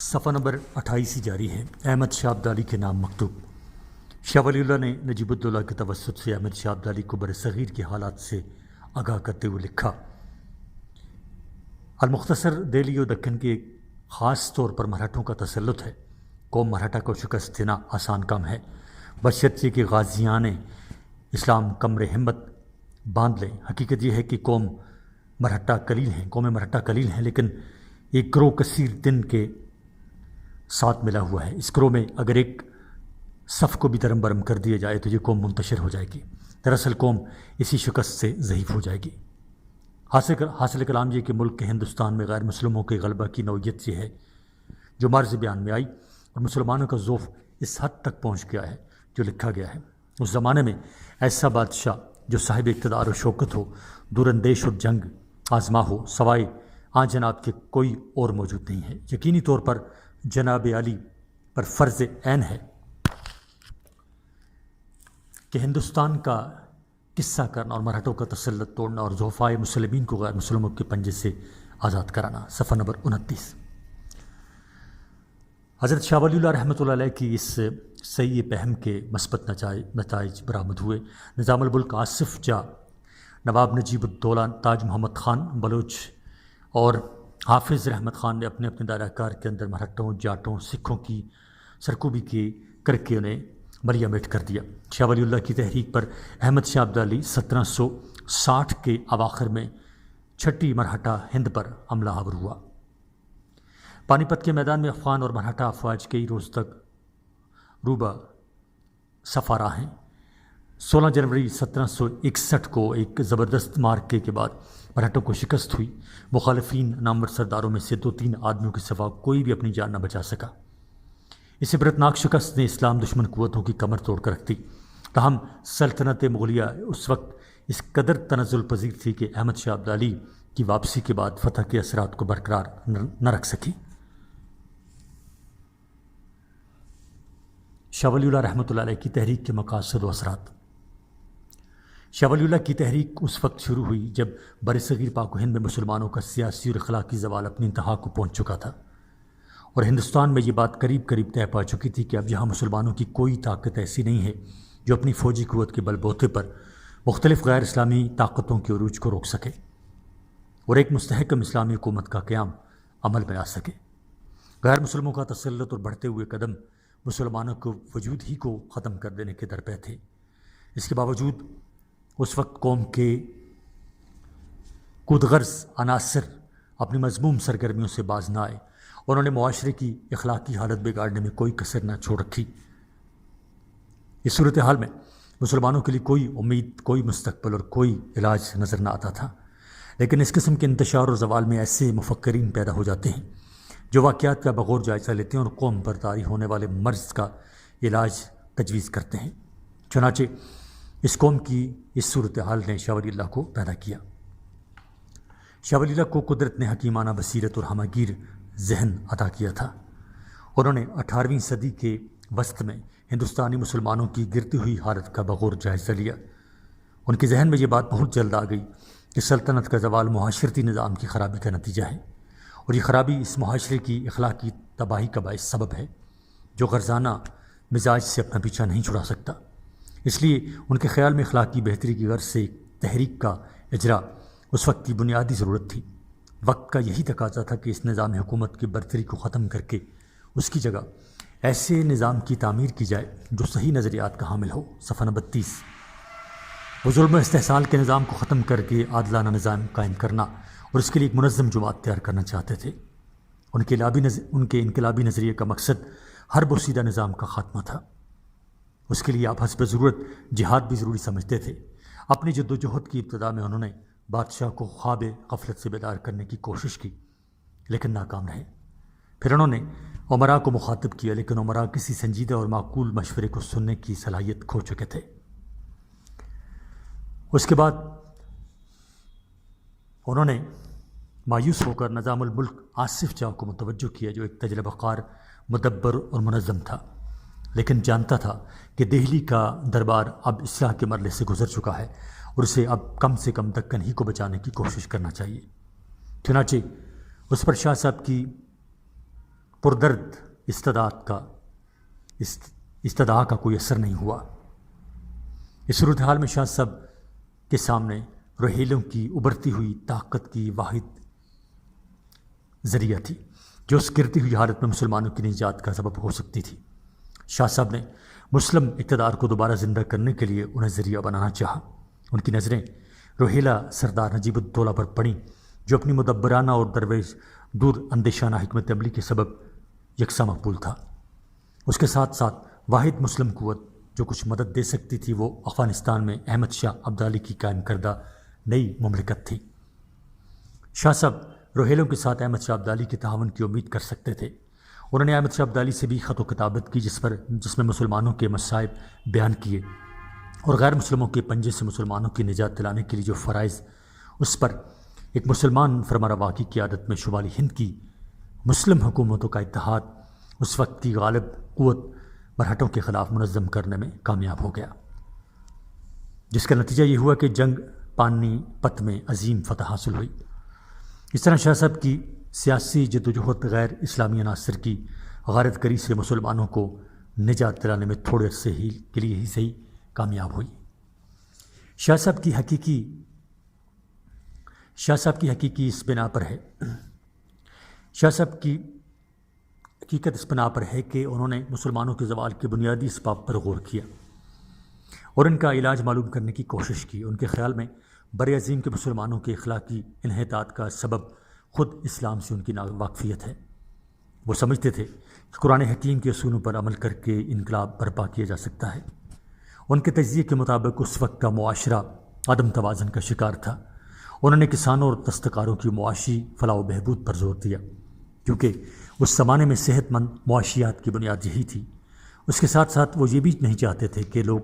صفحہ نمبر 28 ہی جاری ہے۔ احمد شاہ ابدالی کے نام مکتوب۔ شاہ ولی اللہ نے نجیب الدولہ کے توسط سے احمد شاہ ابدالی کو برصغیر کے حالات سے آگاہ کرتے ہوئے لکھا: المختصر دہلی و دکن کے خاص طور پر مراٹھوں کا تسلط ہے۔ قوم مراٹھا کو شکست دینا آسان کام ہے، بشرطیہ کہ غازیان اسلام کمر ہمت باندھ لیں۔ حقیقت یہ ہے کہ قوم مراٹھا قلیل ہیں، لیکن ایک گروہ کثیر دن کے ساتھ ملا ہوا ہے۔ اس گروہ میں اگر ایک صف کو بھی درم برم کر دیا جائے تو یہ قوم منتشر ہو جائے گی۔ دراصل قوم اسی شکست سے ضعیف ہو جائے گی۔ حاصل کلام یہ کہ ملک کے ہندوستان میں غیر مسلموں کے غلبہ کی نوعیت یہ ہے جو مرض بیان میں آئی، اور مسلمانوں کا ذوف اس حد تک پہنچ گیا ہے جو لکھا گیا ہے۔ اس زمانے میں ایسا بادشاہ جو صاحب اقتدار و شوکت ہو، دور اندیش اور جنگ آزما ہو، سوائے آن جناب کے کوئی اور موجود نہیں ہے۔ یقینی طور پر جناب علی پر فرض عین ہے کہ ہندوستان کا قصہ کرنا اور مراٹھوں کا تسلط توڑنا اور ضعفائے مسلمین کو غیر مسلموں کے پنجے سے آزاد کرانا۔ صفحہ نمبر 29۔ حضرت شاہ ولی اللہ رحمۃ اللہ علیہ کی اس صحیح فہم کے مثبت نتائج برآمد ہوئے۔ نظام الملک آصف جاہ، نواب نجیب الدولہ، تاج محمد خان بلوچ اور حافظ رحمت خان نے اپنے دائرہ کار کے اندر مراٹھوں، جاٹوں، سکھوں کی سرکوبی کر کے انہیں مریا میٹ کر دیا۔ شاہ ولی اللہ کی تحریک پر احمد شاہ ابدالی 1760 کے اواخر میں چھٹی مراٹھا ہند پر حملہ آور ہوا۔ پانی پت کے میدان میں افغان اور مراٹھا افواج کئی روز تک روبہ صفا رہے ہیں۔ 16 جنوری 1761 کو ایک زبردست مارکے کے بعد مراٹھوں کو شکست ہوئی۔ مخالفین نامور سرداروں میں سے 2-3 آدمیوں کے سوا کوئی بھی اپنی جان نہ بچا سکا۔ اس عبرتناک شکست نے اسلام دشمن قوتوں کی کمر توڑ کر رکھ دی۔ تاہم سلطنت مغلیہ اس وقت اس قدر تنزل پذیر تھی کہ احمد شاہ ابدالی کی واپسی کے بعد فتح کے اثرات کو برقرار نہ رکھ سکی۔ شاہ ولی اللہ رحمۃ اللہ علیہ کی تحریک کے مقاصد و اثرات۔ شاہ ولی اللہ کی تحریک اس وقت شروع ہوئی جب برصغیر پاک و ہند میں مسلمانوں کا سیاسی اور اخلاقی زوال اپنی انتہا کو پہنچ چکا تھا، اور ہندوستان میں یہ بات قریب طے پا چکی تھی کہ اب یہاں مسلمانوں کی کوئی طاقت ایسی نہیں ہے جو اپنی فوجی قوت کے بل بوتے پر مختلف غیر اسلامی طاقتوں کے عروج کو روک سکے اور ایک مستحکم اسلامی حکومت کا قیام عمل میں آ سکے۔ غیر مسلموں کا تسلط اور بڑھتے ہوئے قدم مسلمانوں کو وجود ہی کو ختم کر دینے کے درپے تھے۔ اس کے باوجود اس وقت قوم کے خودغرض عناصر اپنی مذموم سرگرمیوں سے باز نہ آئے، اور انہوں نے معاشرے کی اخلاقی حالت بگاڑنے میں کوئی کسر نہ چھوڑ رکھی۔ اس صورتحال میں مسلمانوں کے لیے کوئی امید، کوئی مستقبل اور کوئی علاج نظر نہ آتا تھا۔ لیکن اس قسم کے انتشار اور زوال میں ایسے مفکرین پیدا ہو جاتے ہیں جو واقعات کا بغور جائزہ لیتے ہیں اور قوم پر طاری ہونے والے مرض کا علاج تجویز کرتے ہیں۔ چنانچہ اس قوم کی اس صورتحال نے شاہ ولی اللہ کو پیدا کیا۔ شاہ ولی اللہ کو قدرت نے حکیمانہ بصیرت اور ہمہ گیر ذہن عطا کیا تھا۔ انہوں نے 18ویں صدی کے وسط میں ہندوستانی مسلمانوں کی گرتی ہوئی حالت کا بغور جائزہ لیا۔ ان کے ذہن میں یہ بات بہت جلد آ گئی کہ سلطنت کا زوال معاشرتی نظام کی خرابی کا نتیجہ ہے، اور یہ خرابی اس معاشرے کی اخلاقی تباہی کا باعث سبب ہے جو غرضانہ مزاج سے اپنا پیچھا نہیں چھڑا سکتا۔ اس لیے ان کے خیال میں اخلاقی بہتری کی غرض سے تحریک کا اجرا اس وقت کی بنیادی ضرورت تھی۔ وقت کا یہی تقاضا تھا کہ اس نظام حکومت کی برتری کو ختم کر کے اس کی جگہ ایسے نظام کی تعمیر کی جائے جو صحیح نظریات کا حامل ہو۔ صفحہ نمبر 30۔ وہ ظلم و استحصال کے نظام کو ختم کر کے عادلانہ نظام قائم کرنا اور اس کے لیے ایک منظم جماعت تیار کرنا چاہتے تھے۔ ان کے انقلابی نظریے کا مقصد ہر بوسیدہ نظام کا خاتمہ تھا۔ اس کے لیے آپ حسب ضرورت جہاد بھی ضروری سمجھتے تھے۔ اپنی جد و جہد کی ابتدا میں انہوں نے بادشاہ کو خواب غفلت سے بیدار کرنے کی کوشش کی، لیکن ناکام رہے۔ پھر انہوں نے امراء کو مخاطب کیا، لیکن امراء کسی سنجیدہ اور معقول مشورے کو سننے کی صلاحیت کھو چکے تھے۔ اس کے بعد انہوں نے مایوس ہو کر نظام الملک آصف جاہ کو متوجہ کیا، جو ایک تجربہ کار، مدبر اور منظم تھا، لیکن جانتا تھا کہ دہلی کا دربار اب اصلاح کے مرحلے سے گزر چکا ہے اور اسے اب کم سے کم دکن ہی کو بچانے کی کوشش کرنا چاہیے۔ چنانچہ اس پر شاہ صاحب کی پردرد استدعا کا کوئی اثر نہیں ہوا۔ اس صورتحال میں شاہ صاحب کے سامنے روہیلوں کی ابھرتی ہوئی طاقت کی واحد ذریعہ تھی جو اس گرتی ہوئی حالت میں مسلمانوں کی نجات کا سبب ہو سکتی تھی۔ شاہ صاحب نے مسلم اقتدار کو دوبارہ زندہ کرنے کے لیے انہیں ذریعہ بنانا چاہا۔ ان کی نظریں روہیلا سردار نجیب الدولہ پر پڑیں جو اپنی مدبرانہ اور درویش دور اندیشانہ حکمت عملی کے سبب یکساں مقبول تھا۔ اس کے ساتھ ساتھ واحد مسلم قوت جو کچھ مدد دے سکتی تھی وہ افغانستان میں احمد شاہ ابدالی کی قائم کردہ نئی مملکت تھی۔ شاہ صاحب روہیلوں کے ساتھ احمد شاہ ابدالی کے تعاون کی امید کر سکتے تھے۔ انہوں نے احمد شاہ ابدالی سے بھی خط و کتابت کی جس میں مسلمانوں کے مصائب بیان کیے اور غیر مسلموں کے پنجے سے مسلمانوں کی نجات دلانے کے لیے جو فرائض اس پر ایک مسلمان فرمانروا کی قیادت میں شمالی ہند کی مسلم حکومتوں کا اتحاد اس وقت کی غالب قوت مرہٹوں کے خلاف منظم کرنے میں کامیاب ہو گیا، جس کا نتیجہ یہ ہوا کہ جنگ پانی پت میں عظیم فتح حاصل ہوئی۔ اس طرح شاہ صاحب کی سیاسی جدوجہد غیر اسلامی عناصر کی غارت گری سے مسلمانوں کو نجات دلانے میں تھوڑے عرصے کے لیے ہی صحیح کامیاب ہوئی۔ شاہ صاحب کی حقیقت اس بنا پر ہے کہ انہوں نے مسلمانوں کے زوال کے بنیادی اسباب پر غور کیا اور ان کا علاج معلوم کرنے کی کوشش کی۔ ان کے خیال میں بر عظیم کے مسلمانوں کے اخلاقی انحطاط کا سبب خود اسلام سے ان کی ناواقفیت ہے۔ وہ سمجھتے تھے کہ قرآن حکیم کے اصولوں پر عمل کر کے انقلاب برپا کیا جا سکتا ہے۔ ان کے تجزیے کے مطابق اس وقت کا معاشرہ عدم توازن کا شکار تھا۔ انہوں نے کسانوں اور دستکاروں کی معاشی فلاح و بہبود پر زور دیا کیونکہ اس زمانے میں صحت مند معاشیات کی بنیاد یہی تھی۔ اس کے ساتھ ساتھ وہ یہ بھی نہیں چاہتے تھے کہ لوگ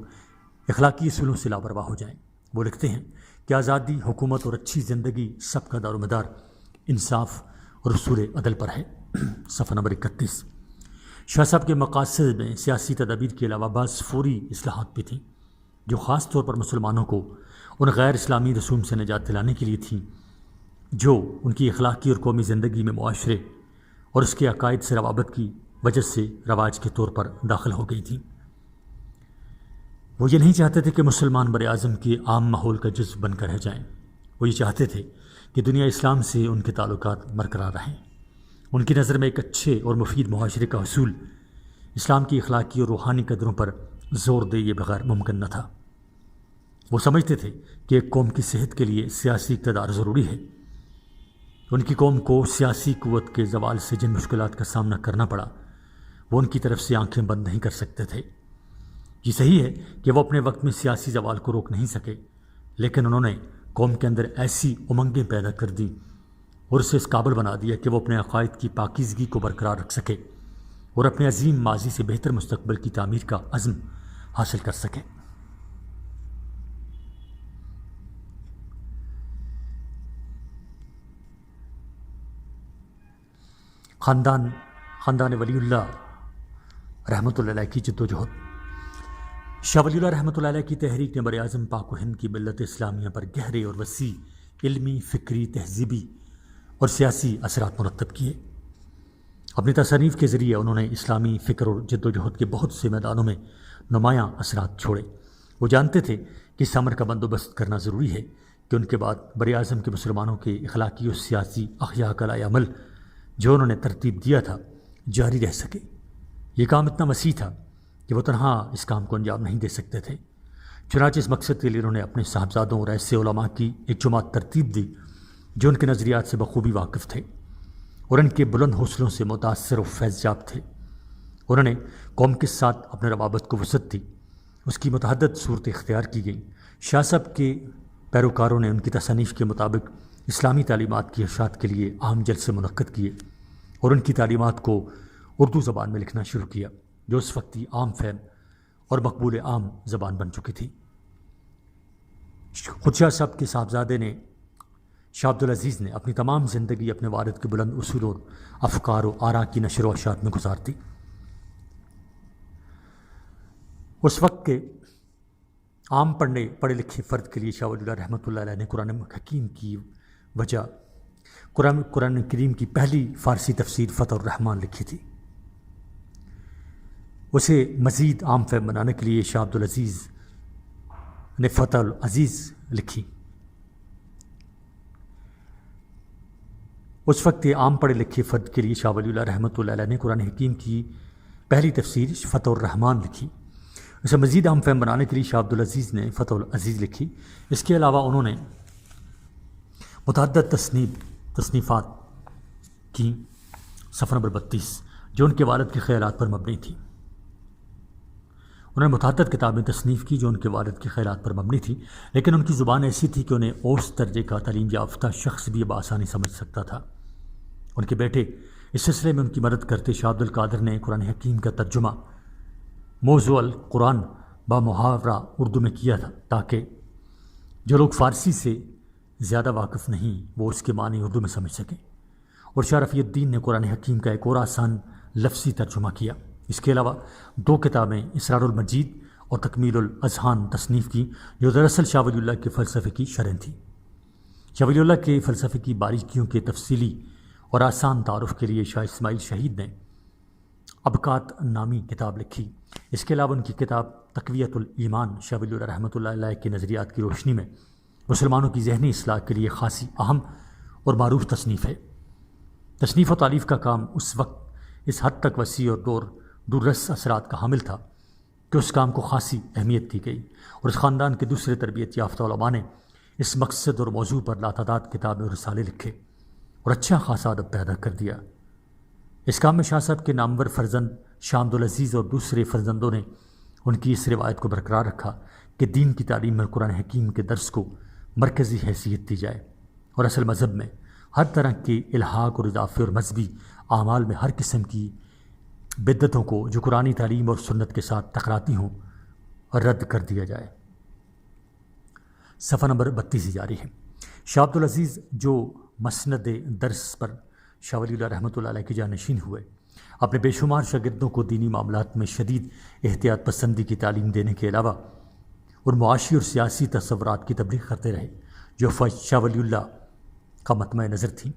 اخلاقی اصولوں سے لاپرواہ ہو جائیں۔ وہ لکھتے ہیں کہ آزادی، حکومت اور اچھی زندگی سب کا دار و مدار انصاف اور اصول عدل پر ہے۔ صفحہ نمبر 31۔ شاہ صاحب کے مقاصد میں سیاسی تدابیر کے علاوہ بعض فوری اصلاحات بھی تھیں جو خاص طور پر مسلمانوں کو ان غیر اسلامی رسوم سے نجات دلانے کے لیے تھیں جو ان کی اخلاقی اور قومی زندگی میں معاشرے اور اس کے عقائد سے روابط کی وجہ سے رواج کے طور پر داخل ہو گئی تھیں۔ وہ یہ نہیں چاہتے تھے کہ مسلمان بر اعظم کے عام ماحول کا جزو بن کر رہ جائیں۔ وہ یہ چاہتے تھے کہ دنیا اسلام سے ان کے تعلقات برقرار رہیں۔ ان کی نظر میں ایک اچھے اور مفید معاشرے کا حصول اسلام کی اخلاقی اور روحانی قدروں پر زور دے بغیر ممکن نہ تھا۔ وہ سمجھتے تھے کہ ایک قوم کی صحت کے لیے سیاسی اقتدار ضروری ہے۔ ان کی قوم کو سیاسی قوت کے زوال سے جن مشکلات کا سامنا کرنا پڑا وہ ان کی طرف سے آنکھیں بند نہیں کر سکتے تھے۔ یہ صحیح ہے کہ وہ اپنے وقت میں سیاسی زوال کو روک نہیں سکے، لیکن انہوں نے قوم کے اندر ایسی امنگیں پیدا کر دیں اور اسے اس قابل بنا دیا کہ وہ اپنے عقائد کی پاکیزگی کو برقرار رکھ سکے اور اپنے عظیم ماضی سے بہتر مستقبل کی تعمیر کا عزم حاصل کر سکے۔ خاندان ولی اللہ رحمۃ اللہ علیہ کی جدوجہد۔ شاہ ولی اللہ رحمۃ اللہ علیہ کی تحریک نے بر اعظم پاک و ہند کی ملت اسلامیہ پر گہرے اور وسیع علمی، فکری، تہذیبی اور سیاسی اثرات مرتب کیے۔ اپنی تصانیف کے ذریعے انہوں نے اسلامی فکر اور جدوجہد کے بہت سے میدانوں میں نمایاں اثرات چھوڑے۔ وہ جانتے تھے کہ اس امر کا بندوبست کرنا ضروری ہے کہ ان کے بعد بر اعظم کے مسلمانوں کے اخلاقی اور سیاسی احیا کا لائے عمل جو انہوں نے ترتیب دیا تھا جاری رہ سکے۔ یہ کام اتنا وسیع تھا کہ وہ تنہا اس کام کو انجام نہیں دے سکتے تھے۔ چنانچہ اس مقصد کے لیے انہوں نے اپنے صاحبزادوں اور ایسے علماء کی ایک جماعت ترتیب دی جو ان کے نظریات سے بخوبی واقف تھے اور ان کے بلند حوصلوں سے متاثر و فیض یاب تھے۔ انہوں نے قوم کے ساتھ اپنے روابط کو وسعت دی، اس کی متعدد صورتیں اختیار کی گئیں۔ شاہ صاحب کے پیروکاروں نے ان کی تصانیف کے مطابق اسلامی تعلیمات کی اشاعت کے لیے اہم جلسے منعقد کیے اور ان کی تعلیمات کو اردو زبان میں لکھنا شروع کیا جو اس وقت کی عام فہم اور مقبول عام زبان بن چکی تھی۔ خود شاہ صاحب کے صاحبزادے نے شاہ عبدالعزیز نے اپنی تمام زندگی اپنے والد کے بلند اصول اور افکار و آراء کی نشر و اشاعت میں گزار دی۔ اس وقت کے عام پڑھے لکھے فرد کے لیے شاہ ولی اللہ رحمۃ اللہ علیہ نے قرآن حکیم کی وجہ قرآن کریم کی پہلی فارسی تفسیر فتح الرحمان لکھی تھی۔ اسے مزید عام فہم بنانے کے لیے شاہ عبدالعزیز نے فتح العزیز لکھی۔ اس وقت عام پڑھے لکھے فرد کے لیے شاہ ولی اللہ رحمۃ اللہ علیہ نے قرآن حکیم کی پہلی تفسیر فتح الرحمان لکھی۔ اسے مزید عام فہم بنانے کے لیے شاہ عبدالعزیز نے فتح العزیز لکھی۔ اس کے علاوہ انہوں نے متعدد تصنیفات کی، صفحہ نمبر 32، جو ان کے والد کے خیالات پر مبنی تھی۔ انہوں نے متعدد کتابیں تصنیف کی جو ان کے والد کے خیالات پر مبنی تھی، لیکن ان کی زبان ایسی تھی کہ انہیں اوسط درجے کا تعلیم یافتہ شخص بھی بآسانی سمجھ سکتا تھا۔ ان کے بیٹے اس سلسلے میں ان کی مدد کرتے شاہ عبد القادر نے قرآن حکیم کا ترجمہ موضوع القرآن بمحاورہ اردو میں کیا تھا، تاکہ جو لوگ فارسی سے زیادہ واقف نہیں وہ اس کے معنی اردو میں سمجھ سکیں، اور شاہ رفیع الدین نے قرآن حکیم کا ایک اور آسان لفظی ترجمہ کیا۔ اس کے علاوہ 2 کتابیں اسرار المجید اور تکمیل الاذہان تصنیف کی، جو دراصل شاہ ولی اللہ کے فلسفے کی شرح تھی۔ شاہ ولی اللہ کے فلسفے کی باریکیوں کے تفصیلی اور آسان تعارف کے لیے شاہ اسماعیل شہید نے ابکات نامی کتاب لکھی۔ اس کے علاوہ ان کی کتاب تقویت الایمان شاہ ولی اللہ رحمۃ اللہ علیہ کے نظریات کی روشنی میں مسلمانوں کی ذہنی اصلاح کے لیے خاصی اہم اور معروف تصنیف ہے۔ تصنیف و تالیف کا کام اس وقت اس حد تک وسیع اور دوررس اثرات کا حامل تھا کہ اس کام کو خاصی اہمیت دی گئی، اور اس خاندان کے دوسرے تربیت یافتہ علماء نے اس مقصد اور موضوع پر لاتعداد کتابیں اور رسالے لکھے اور اچھا خاصا ادب پیدا کر دیا۔ اس کام میں شاہ صاحب کے نامور فرزند شاہ عبدالعزیز اور دوسرے فرزندوں نے ان کی اس روایت کو برقرار رکھا کہ دین کی تعلیم میں قرآن حکیم کے درس کو مرکزی حیثیت دی جائے، اور اصل مذہب میں ہر طرح کے الحاق اور اضافے اور مذہبی اعمال میں ہر قسم کی بدعتوں کو جو قرآنی تعلیم اور سنت کے ساتھ ٹکراتی ہوں رد کر دیا جائے۔ صفحہ نمبر 32 جاری ہے۔ شاہ عبدالعزیز جو مسند درس پر شاہ ولی اللہ رحمۃ اللہ علیہ کے جانشین ہوئے، اپنے بے شمار شاگردوں کو دینی معاملات میں شدید احتیاط پسندی کی تعلیم دینے کے علاوہ اور معاشی اور سیاسی تصورات کی تبلیغ کرتے رہے، جو شاہ ولی اللہ کا مطمع نظر تھی۔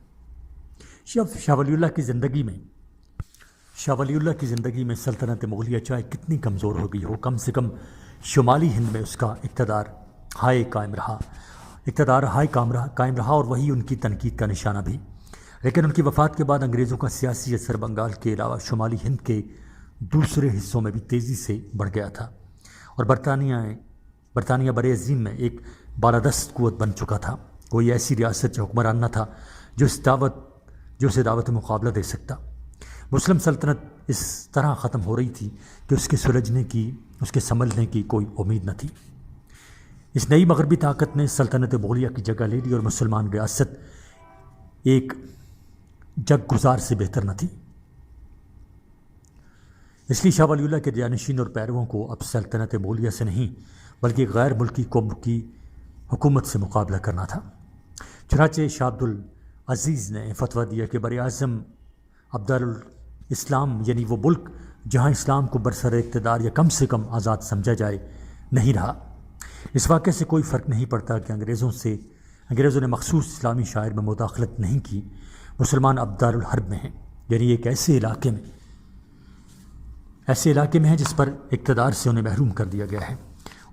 شاہ ولی اللہ کی زندگی میں سلطنت مغلیہ چاہے کتنی کمزور ہو گئی ہو، کم سے کم شمالی ہند میں اس کا اقتدار قائم رہا اور وہی ان کی تنقید کا نشانہ بھی۔ لیکن ان کی وفات کے بعد انگریزوں کا سیاسی اثر بنگال کے علاوہ شمالی ہند کے دوسرے حصوں میں بھی تیزی سے بڑھ گیا تھا، اور برطانیہ بر عظیم میں ایک بالادست قوت بن چکا تھا۔ کوئی ایسی ریاست یا حکمران نہ تھا جو اسے دعوت مقابلہ دے سکتا۔ مسلم سلطنت اس طرح ختم ہو رہی تھی کہ اس کے سلجھنے کی، اس کے سنبھلنے کی کوئی امید نہ تھی۔ اس نئی مغربی طاقت نے سلطنت مغلیہ کی جگہ لے لی اور مسلمان ریاست ایک جگ گزار سے بہتر نہ تھی۔ اس لیے شاہ ولی اللہ کے جانشین اور پیرووں کو اب سلطنت مغلیہ سے نہیں بلکہ غیر ملکی قوم کی حکومت سے مقابلہ کرنا تھا۔ چنانچہ شاہ عبدالعزیز نے فتویٰ دیا کہ براعظم ابدال الاسلام، یعنی وہ ملک جہاں اسلام کو برسر اقتدار یا کم سے کم آزاد سمجھا جائے، نہیں رہا۔ اس واقعے سے کوئی فرق نہیں پڑتا کہ انگریزوں نے مخصوص اسلامی شاعر میں مداخلت نہیں کی، مسلمان ابدال الحرب میں ہیں، یعنی ایک ایسے علاقے میں ہیں جس پر اقتدار سے انہیں محروم کر دیا گیا ہے،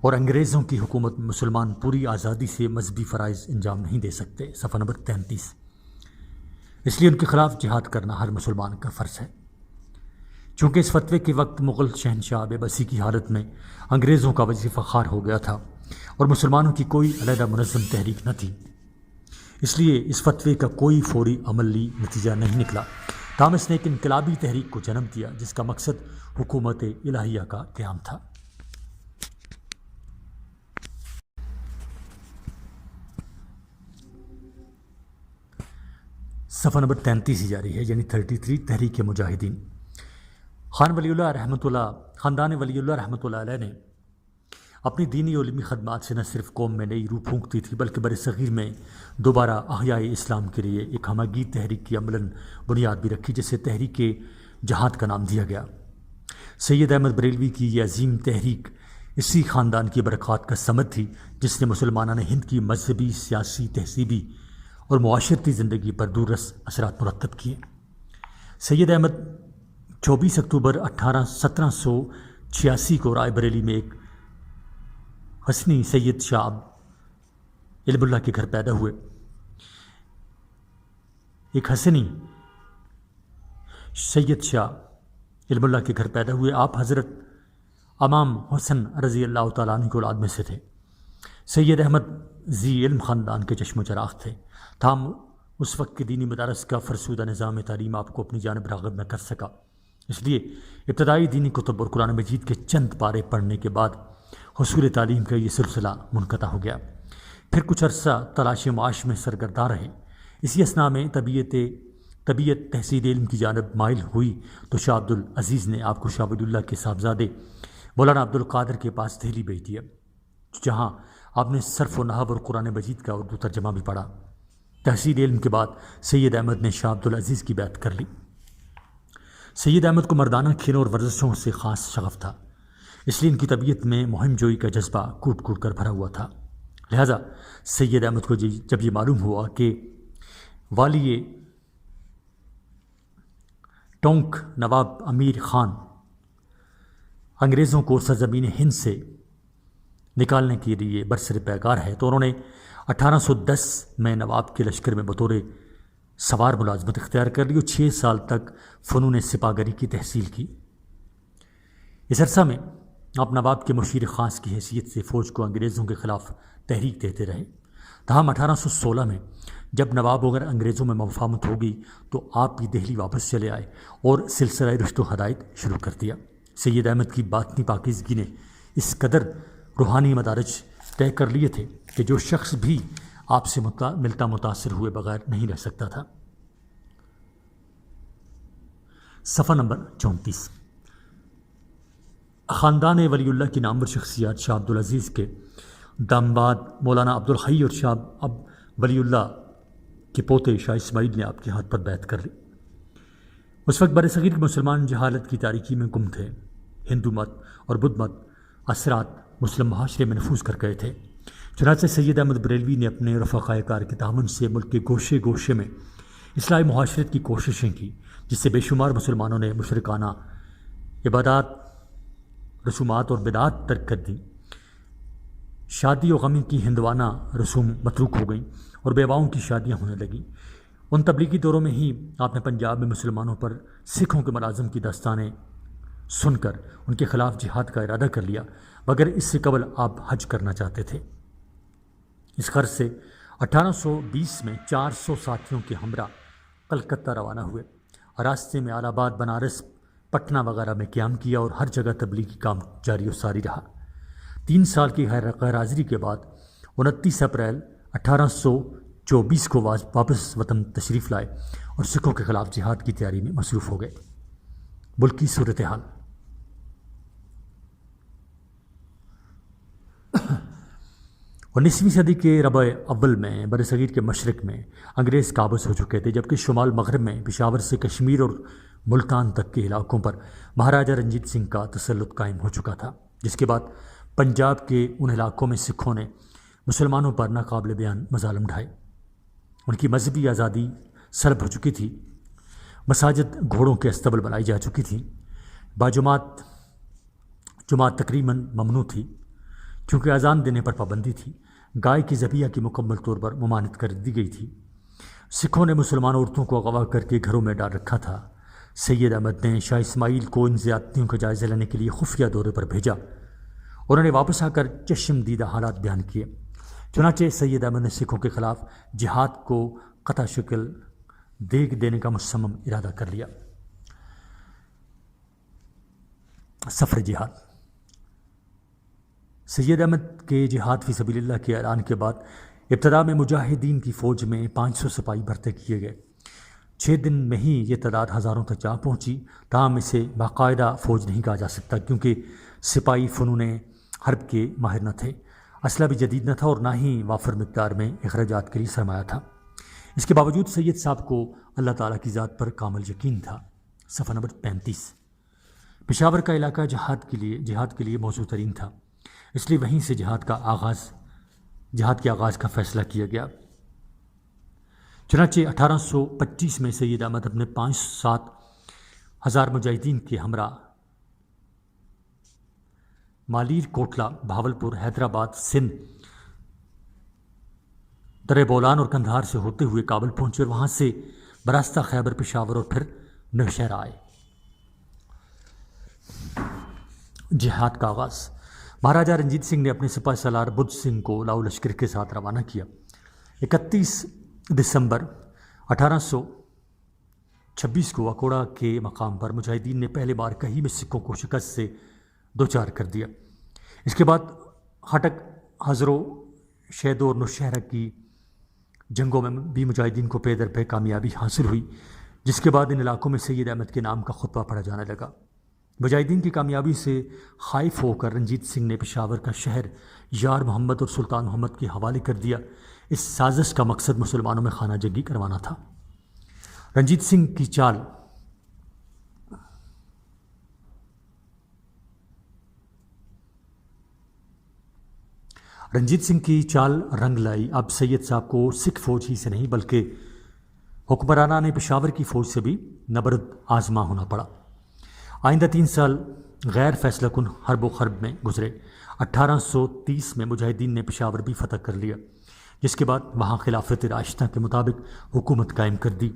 اور انگریزوں کی حکومت میں مسلمان پوری آزادی سے مذہبی فرائض انجام نہیں دے سکتے۔ صفحہ نمبر 33۔ اس لیے ان کے خلاف جہاد کرنا ہر مسلمان کا فرض ہے۔ چونکہ اس فتوے کے وقت مغل شہنشاہ بے بسی کی حالت میں انگریزوں کا وظیفہ خوار ہو گیا تھا اور مسلمانوں کی کوئی علیحدہ منظم تحریک نہ تھی، اس لیے اس فتوے کا کوئی فوری عملی نتیجہ نہیں نکلا، تاہم اس نے ایک انقلابی تحریک کو جنم دیا جس کا مقصد حکومت الہیہ کا قیام تھا۔ صفحہ نمبر 33 جاری ہے، یعنی 33، تحریک مجاہدین۔ خاندان ولی اللہ رحمۃ اللہ علیہ نے اپنی دینی و علمی خدمات سے نہ صرف قوم میں نئی روح پھونکتی تھی بلکہ بر صغیر میں دوبارہ احیاء اسلام کے لیے ایک ہمگیر تحریک کی عملاً بنیاد بھی رکھی، جسے تحریک جہاد کا نام دیا گیا۔ سید احمد بریلوی کی یہ عظیم تحریک اسی خاندان کی برکات کا ثمر تھی جس نے مسلمانان ہند کی مذہبی، سیاسی، تہذیبی اور معاشرتی زندگی پر دور رس اثرات مرتب کیے۔ سید احمد 24 اکتوبر 1786 کو رائے بریلی میں ایک حسنی سید شاہ علم اللہ کے گھر پیدا ہوئے۔ ایک حسنی سید شاہ علم اللہ کے گھر پیدا ہوئے۔ آپ حضرت امام حسن رضی اللہ تعالیٰ عنہ کی اولاد میں سے تھے۔ سید احمد ذی علم خاندان کے چشم و چراغ تھے، تاہم اس وقت کے دینی مدارس کا فرسودہ نظام تعلیم آپ کو اپنی جانب راغب نہ کر سکا، اس لیے ابتدائی دینی کتب اور قرآن مجید کے چند پارے پڑھنے کے بعد حصول تعلیم کا یہ سلسلہ منقطع ہو گیا۔ پھر کچھ عرصہ تلاش معاش میں سرگرداں رہے۔ اسی اثناء میں طبیعت تحصیل علم کی جانب مائل ہوئی تو شاہ عبد العزیز نے آپ کو شاہ ولی اللہ کے صاحبزادے مولانا عبد القادر کے پاس دہلی بھیج دیا، جہاں آپ نے صرف و نحو اور قرآن مجید کا اردو ترجمہ بھی پڑھا۔ تحصیل علم کے بعد سید احمد نے شاہ عبد العزیز کی بیعت کر لی۔ سید احمد کو مردانہ کھیلوں اور ورزشوں سے خاص شغف تھا، اس لیے ان کی طبیعت میں مہم جوئی کا جذبہ کوٹ کوٹ کر بھرا ہوا تھا۔ لہٰذا سید احمد کو جب یہ معلوم ہوا کہ والی ٹونک نواب امیر خان انگریزوں کو سرزمین ہند سے نکالنے کے لیے برسر پیکار ہے، تو انہوں نے 1810 میں نواب کے لشکر میں بطور سوار ملازمت اختیار کر لی اور 6 سال تک فنون سپاہگری کی تحصیل کی۔ اس عرصہ میں آپ نواب کے مشیر خاص کی حیثیت سے فوج کو انگریزوں کے خلاف تحریک دیتے رہے، تاہم 1816 میں جب نواب وغیرہ انگریزوں میں مفاہمت ہو گئی تو آپ بھی دہلی واپس چلے آئے اور سلسلہ رشد و ہدایت شروع کر دیا۔ سید احمد کی باطنی پاکیزگی نے اس قدر روحانی مدارج طے کر لیے تھے کہ جو شخص بھی آپ سے ملتا متاثر ہوئے بغیر نہیں رہ سکتا تھا۔ صفحہ نمبر 34۔ خاندان ولی اللہ کی نامور شخصیات شاہ عبد العزیز کے داماد مولانا عبد الحی اور شاہ ولی اللہ کے پوتے شاہ اسماعیل نے آپ کے ہاتھ پر بیعت کر لی۔ اس وقت برصغیر کے مسلمان جہالت کی تاریکی میں گم تھے۔ ہندو مت اور بدھ مت اثرات مسلم معاشرے میں نفوذ کر گئے تھے، چنانچہ سید احمد بریلوی نے اپنے رفقائے کار کے تعاون سے ملک کے گوشے گوشے میں اصلاح معاشرت کی کوششیں کی، جس سے بے شمار مسلمانوں نے مشرکانہ عبادات، رسومات اور بدعات ترک کر دیں۔ شادی و غم کی ہندوانہ رسوم متروک ہو گئیں اور بیواؤں کی شادیاں ہونے لگیں۔ ان تبلیغی دوروں میں ہی آپ نے پنجاب میں مسلمانوں پر سکھوں کے ملازم کی داستانیں سن کر ان کے خلاف جہاد کا ارادہ کر لیا، مگر اس سے قبل آپ حج کرنا چاہتے تھے۔ اس غرض سے 1820 میں 400 ساتھیوں کے ہمراہ کلکتہ روانہ ہوئے۔ راستے میں الہ آباد، بنارس، پٹنہ وغیرہ میں قیام کیا اور ہر جگہ تبلیغی کام جاری و ساری رہا۔ 3 سال کی غیر حاضری کے بعد 29 اپریل 1824 کو واپس وطن تشریف لائے اور سکھوں کے خلاف جہاد کی تیاری میں مصروف ہو گئے۔ ملکی صورتحال۔ 19ویں صدی کے ربع اول میں برصغیر کے مشرق میں انگریز قابض ہو چکے تھے، جبکہ شمال مغرب میں پشاور سے کشمیر اور ملتان تک کے علاقوں پر مہاراجہ رنجیت سنگھ کا تسلط قائم ہو چکا تھا، جس کے بعد پنجاب کے ان علاقوں میں سکھوں نے مسلمانوں پر ناقابل بیان مظالم ڈھائے۔ ان کی مذہبی آزادی سلب ہو چکی تھی، مساجد گھوڑوں کے استبل بنائی جا چکی تھیں، جماعت تقریباً ممنوع تھی کیونکہ اذان دینے پر پابندی تھی، گائے کی ذبیحہ کی مکمل طور پر ممانعت کر دی گئی تھی۔ سکھوں نے مسلمان عورتوں کو اغوا کر کے گھروں میں ڈال رکھا تھا۔ سید احمد نے شاہ اسماعیل کو ان زیادتیوں کا جائزہ لینے کے لیے خفیہ دورے پر بھیجا۔ انہوں نے واپس آ کر چشم دیدہ حالات بیان کیے۔ چنانچہ سید احمد نے سکھوں کے خلاف جہاد کو قطع شکل دیگ دینے کا مصمم ارادہ کر لیا۔ سفر جہاد۔ سید احمد کے جہاد فی سبیل اللہ کے اعلان کے بعد ابتدا میں مجاہدین کی فوج میں 500 سپاہی بھرتے کیے گئے۔ 6 دن میں ہی یہ تعداد ہزاروں تک جا پہنچی، تاہم اسے باقاعدہ فوج نہیں کہا جا سکتا کیونکہ سپاہی فنون حرب کے ماہر نہ تھے، اسلحہ بھی جدید نہ تھا اور نہ ہی وافر مقدار میں اخراجات کے لیے سرمایہ تھا۔ اس کے باوجود سید صاحب کو اللہ تعالیٰ کی ذات پر کامل یقین تھا۔ صفحہ نمبر 35۔ پشاور کا علاقہ جہاد کے لیے موزوں ترین تھا، اس لیے وہیں سے جہاد کے آغاز کا فیصلہ کیا گیا۔ چنانچہ 1825 میں سید احمد اپنے 5-7 ہزار مجاہدین کے ہمراہ مالیر کوٹلہ، بھاولپور، حیدرآباد، سندھ، در بولان اور کندھار سے ہوتے ہوئے کابل پہنچے اور وہاں سے براستہ خیبر، پشاور اور پھر نوشہر آئے۔ جہاد کا آغاز۔ مہاراجہ رنجیت سنگھ نے اپنے سپاہ سالار بدھ سنگھ کو لاؤ لشکر کے ساتھ روانہ کیا۔ 31 دسمبر 1826 کو اکوڑا کے مقام پر مجاہدین نے پہلے بار کہیں میں سکھوں کو شکست سے دوچار کر دیا۔ اس کے بعد ہٹک، ہزرو، شیدو اور نوشہرہ کی جنگوں میں بھی مجاہدین کو پے در پے کامیابی حاصل ہوئی، جس کے بعد ان علاقوں میں سید احمد کے نام کا خطبہ پڑھا جانے لگا۔ مجاہدین کی کامیابی سے خائف ہو کر رنجیت سنگھ نے پشاور کا شہر یار محمد اور سلطان محمد کے حوالے کر دیا۔ اس سازش کا مقصد مسلمانوں میں خانہ جنگی کروانا تھا۔ رنجیت سنگھ کی چال رنگ لائی۔ اب سید صاحب کو سکھ فوج ہی سے نہیں بلکہ حکمرانان پشاور کی فوج سے بھی نبرد آزما ہونا پڑا۔ آئندہ 3 سال غیر فیصلہ کن حرب و خرب میں گزرے۔ 1830 میں مجاہدین نے پشاور بھی فتح کر لیا، جس کے بعد وہاں خلافت راشدہ کے مطابق حکومت قائم کر دی۔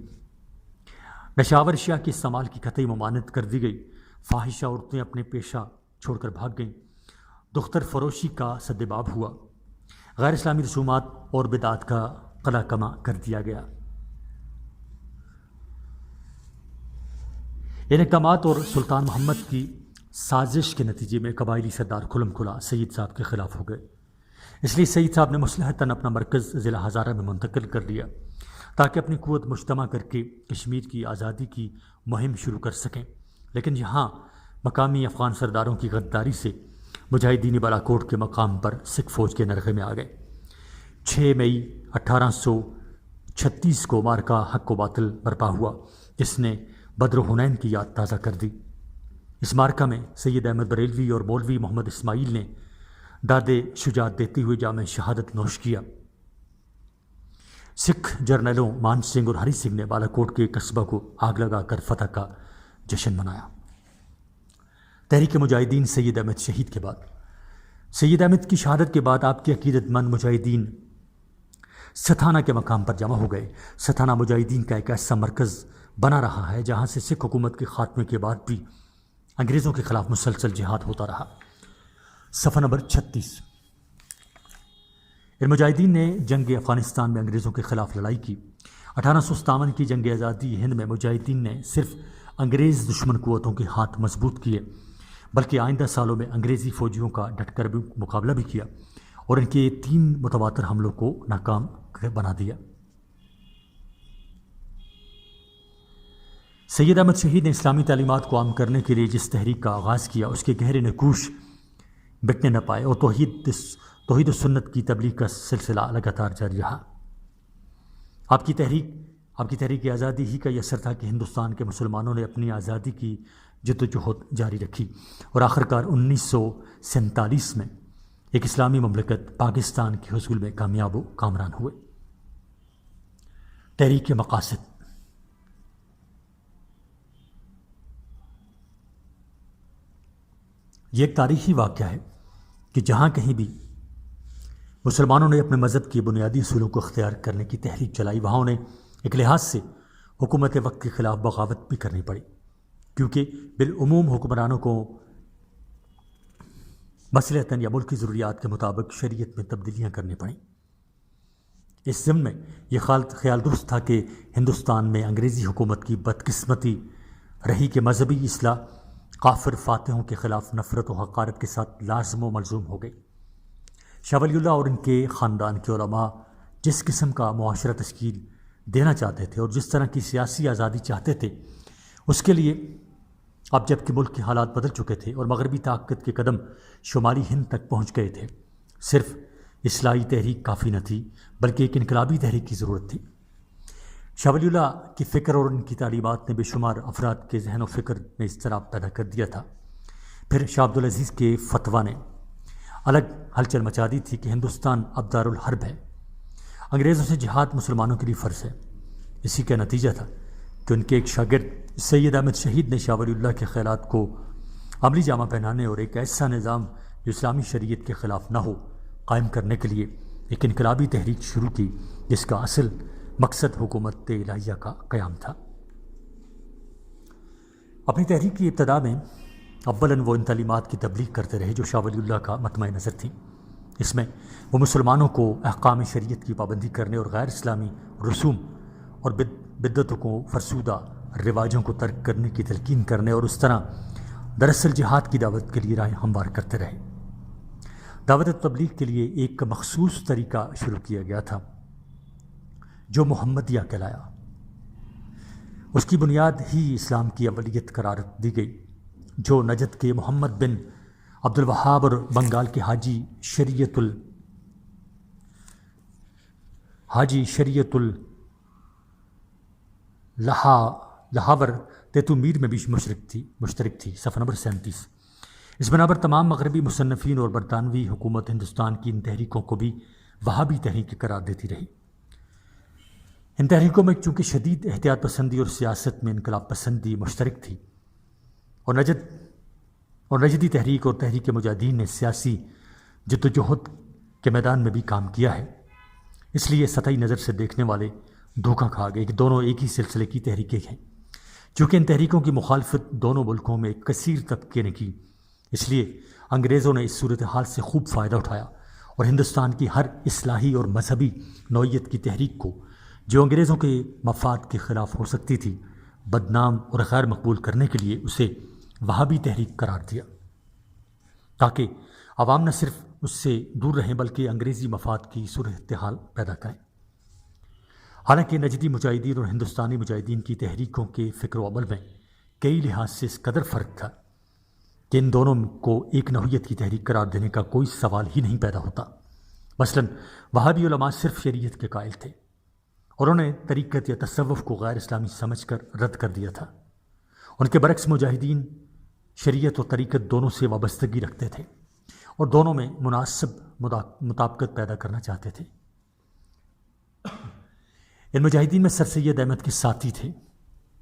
نشاور اشیاء کے استعمال کی قطعی ممانعت کر دی گئی۔ فاحشہ عورتیں اپنے پیشہ چھوڑ کر بھاگ گئیں۔ دختر فروشی کا سدباب ہوا۔ غیر اسلامی رسومات اور بدعات کا قلع کما کر دیا گیا۔ ان اقدامات اور سلطان محمد کی سازش کے نتیجے میں قبائلی سردار کھلم کھلا سید صاحب کے خلاف ہو گئے۔ اس لیے سید صاحب نے مصلحتاً اپنا مرکز ضلع ہزارہ میں منتقل کر لیا تاکہ اپنی قوت مجتمع کر کے کشمیر کی آزادی کی مہم شروع کر سکیں، لیکن یہاں مقامی افغان سرداروں کی غداری سے مجاہدین بالاکوٹ کے مقام پر سکھ فوج کے نرغے میں آ گئے۔ 6 مئی 1836 کو مارکا حق و باطل برپا ہوا، جس نے بدر و حنین کی یاد تازہ کر دی۔ اس مارکا میں سید احمد بریلوی اور مولوی محمد اسماعیل نے داد شجاعت دیتے ہوئے جام شہادت نوش کیا۔ سکھ جرنیلوں مان سنگھ اور ہری سنگھ نے بالاکوٹ کے قصبہ کو آگ لگا کر فتح کا جشن منایا۔ تحریک مجاہدین سید احمد شہید کے بعد۔ سید احمد کی شہادت کے بعد آپ کے عقیدت مند مجاہدین ستھانہ کے مقام پر جمع ہو گئے۔ ستھانہ مجاہدین کا ایک ایسا مرکز بنا رہا ہے جہاں سے سکھ حکومت کے خاتمے کے بعد بھی انگریزوں کے خلاف مسلسل جہاد ہوتا رہا۔ صفحہ نمبر 36۔ ان مجاہدین نے جنگ افغانستان میں انگریزوں کے خلاف لڑائی کی۔ 1857 کی جنگ آزادی ہند میں مجاہدین نے صرف انگریز دشمن قوتوں کے ہاتھ مضبوط کیے بلکہ آئندہ سالوں میں انگریزی فوجیوں کا ڈٹ کر بھی مقابلہ بھی کیا اور ان کے 3 متواتر حملوں کو ناکام بنا دیا۔ سید احمد شہید نے اسلامی تعلیمات کو عام کرنے کے لیے جس تحریک کا آغاز کیا اس کے گہرے نقوش بکنے نہ پائے اور توحید و سنت کی تبلیغ کا سلسلہ لگاتار جاری رہا۔ آپ کی تحریک آزادی ہی کا یہ اثر تھا کہ ہندوستان کے مسلمانوں نے اپنی آزادی کی جدوجہد جاری رکھی اور آخرکار 1947 میں ایک اسلامی مملکت پاکستان کے حصول میں کامیاب و کامران ہوئے۔ تحریک کے مقاصد۔ یہ ایک تاریخی واقعہ ہے کہ جہاں کہیں بھی مسلمانوں نے اپنے مذہب کے بنیادی اصولوں کو اختیار کرنے کی تحریک چلائی، وہاں انہیں ایک لحاظ سے حکومت وقت کے خلاف بغاوت بھی کرنی پڑی، کیونکہ بالعموم حکمرانوں کو مصلحتاً یا ملکی ضروریات کے مطابق شریعت میں تبدیلیاں کرنی پڑیں۔ اس ضمن میں یہ خیال درست تھا کہ ہندوستان میں انگریزی حکومت کی بدقسمتی رہی کہ مذہبی اصلاح کافر فاتحوں کے خلاف نفرت و حقارت کے ساتھ لازم و ملزوم ہو گئی۔ شاہ ولی اللہ اور ان کے خاندان کے علماء جس قسم کا معاشرہ تشکیل دینا چاہتے تھے اور جس طرح کی سیاسی آزادی چاہتے تھے، اس کے لیے اب جب کہ ملک کے حالات بدل چکے تھے اور مغربی طاقت کے قدم شمالی ہند تک پہنچ گئے تھے، صرف اصلاحی تحریک کافی نہ تھی بلکہ ایک انقلابی تحریک کی ضرورت تھی۔ شاہ ولی اللہ کی فکر اور ان کی تعلیمات نے بے شمار افراد کے ذہن و فکر میں اضطراب پیدا کر دیا تھا۔ پھر شاہ عبدالعزیز کے فتویٰ نے الگ ہلچل مچا دی تھی کہ ہندوستان اب دارالحرب ہے، انگریزوں سے جہاد مسلمانوں کے لیے فرض ہے، اسی کا نتیجہ تھا کہ ان کے ایک شاگرد سید احمد شہید نے شاہ ولی اللہ کے خیالات کو عملی جامہ پہنانے اور ایک ایسا نظام جو اسلامی شریعت کے خلاف نہ ہو قائم کرنے کے لیے ایک انقلابی تحریک شروع کی، جس کا اصل مقصد حکومت الہیہ کا قیام تھا۔ اپنی تحریک کی ابتدا میں اولاً وہ ان تعلیمات کی تبلیغ کرتے رہے جو شاہ ولی اللہ کا مطمع نظر تھیں۔ اس میں وہ مسلمانوں کو احکام شریعت کی پابندی کرنے اور غیر اسلامی رسوم اور بدعتوں کو فرسودہ رواجوں کو ترک کرنے کی تلقین کرنے اور اس طرح دراصل جہاد کی دعوت کے لیے راہ ہموار کرتے رہے۔ دعوت تبلیغ کے لیے ایک مخصوص طریقہ شروع کیا گیا تھا جو محمدیہ کہلایا۔ اس کی بنیاد ہی اسلام کی اولیت قرار دی گئی، جو نجد کے محمد بن عبد الوہاب اور بنگال کے حاجی شریعت لہاور تیتو میر میں بھی مشترک تھی۔ صفحہ نمبر 37۔ اس بنا پر تمام مغربی مصنفین اور برطانوی حکومت ہندوستان کی ان تحریکوں کو بھی وہابی تحریک قرار دیتی رہی۔ ان تحریکوں میں چونکہ شدید احتیاط پسندی اور سیاست میں انقلاب پسندی مشترک تھی، اور نجدی تحریک اور تحریک مجاہدین نے سیاسی جدوجہد کے میدان میں بھی کام کیا ہے، اس لیے سطحی نظر سے دیکھنے والے دھوکہ کھا گئے کہ دونوں ایک ہی سلسلے کی تحریکیں ہیں۔ چونکہ ان تحریکوں کی مخالفت دونوں ملکوں میں ایک کثیر طبقے نے کی، اس لیے انگریزوں نے اس صورتحال سے خوب فائدہ اٹھایا اور ہندوستان کی ہر اصلاحی اور مذہبی نوعیت کی تحریک کو، جو انگریزوں کے مفاد کے خلاف ہو سکتی تھی، بدنام اور غیر مقبول کرنے کے لیے اسے وہابی تحریک قرار دیا، تاکہ عوام نہ صرف اس سے دور رہیں بلکہ انگریزی مفاد کی صورتحال پیدا کریں۔ حالانکہ نجدی مجاہدین اور ہندوستانی مجاہدین کی تحریکوں کے فکر و عمل میں کئی لحاظ سے اس قدر فرق تھا کہ ان دونوں کو ایک نوعیت کی تحریک قرار دینے کا کوئی سوال ہی نہیں پیدا ہوتا۔ مثلاً وہابی علماء صرف شریعت کے قائل تھے اور انہوں نے طریقت یا تصوف کو غیر اسلامی سمجھ کر رد کر دیا تھا۔ ان کے برعکس مجاہدین شریعت و طریقت دونوں سے وابستگی رکھتے تھے اور دونوں میں مناسب مطابقت پیدا کرنا چاہتے تھے۔ ان مجاہدین میں سر سید احمد کے ساتھی تھے،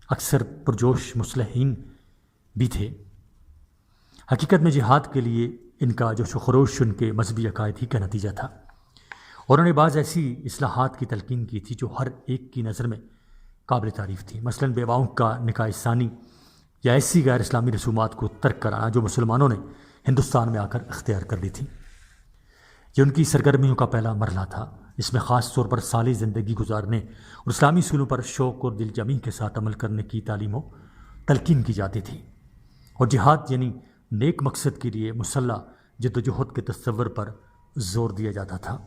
اکثر پرجوش مصلحین بھی تھے۔ حقیقت میں جہاد کے لیے ان کا جوش و خروش ان کے مذہبی عقائد ہی کا نتیجہ تھا، اور انہوں نے بعض ایسی اصلاحات کی تلقین کی تھی جو ہر ایک کی نظر میں قابل تعریف تھی۔ مثلاً بیواؤں کا نکاح ثانی یا ایسی غیر اسلامی رسومات کو ترک کرانا جو مسلمانوں نے ہندوستان میں آ کر اختیار کر لی تھی۔ یہ ان کی سرگرمیوں کا پہلا مرحلہ تھا۔ اس میں خاص طور پر صالح زندگی گزارنے اور اسلامی اصولوں پر شوق اور دل جمی کے ساتھ عمل کرنے کی تعلیم و تلقین کی جاتی تھی، اور جہاد یعنی نیک مقصد کے لیے مسلح جدوجہد کے تصور پر زور دیا جاتا تھا۔